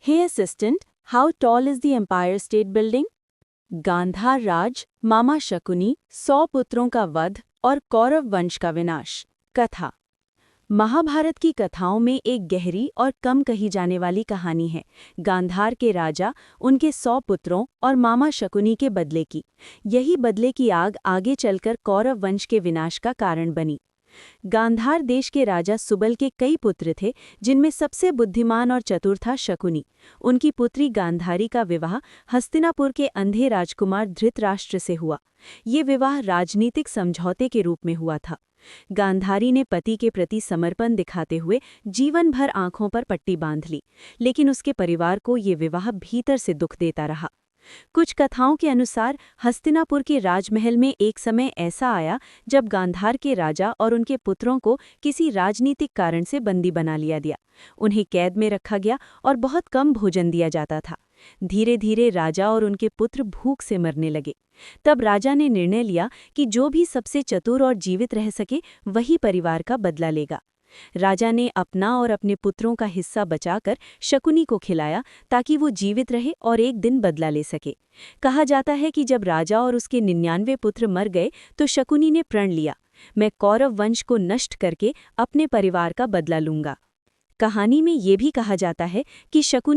Hey assistant, how tall is the Empire State Building? Gandhara राज, मामा शकुनी, 100 पुत्रों का वध और कौरव वंश का विनाश। कथा। महाभारत की कथाओं में एक गहरी और कम कही जाने वाली कहानी है गांधार के राजा, उनके 100 पुत्रों और मामा शकुनी के बदले की। यही बदले की आग आगे चलकर कौरव वंश के विनाश का कारण बनी। गांधार देश के राजा सुबल के कई पुत्र थे, जिनमें सबसे बुद्धिमान और चतुर था शकुनी। उनकी पुत्री गांधारी का विवाह हस्तिनापुर के अंधे राजकुमार धृतराष्ट्र से हुआ। ये विवाह राजनीतिक समझौते के रूप में हुआ था। गांधारी ने पति के प्रति समर्पण दिखाते हुए जीवन भर आंखों पर पट्टी बांध ली, लेकिन उसके परिवार को ये विवाह भीतर से दुख देता रहा। कुछ कथाओं के अनुसार हस्तिनापुर के राजमहल में एक समय ऐसा आया जब गांधार के राजा और उनके पुत्रों को किसी राजनीतिक कारण से बंदी बना लिया गया। उन्हें कैद में रखा गया और बहुत कम भोजन दिया जाता था। धीरे धीरे राजा और उनके पुत्र भूख से मरने लगे। तब राजा ने निर्णय लिया कि जो भी सबसे चतुर और जीवित रह सके वही परिवार का बदला लेगा। राजा ने अपना और अपने पुत्रों का हिस्सा बचाकर शकुनी को खिलाया ताकि वो जीवित रहे और एक दिन बदला ले सके। कहा जाता है कि जब राजा और उसके 99 पुत्र मर गए तो शकुनी ने प्रण लिया, मैं कौरव वंश को नष्ट करके अपने परिवार का बदला लूंगा। कहानी में ये भी कहा जाता है कि शकुनी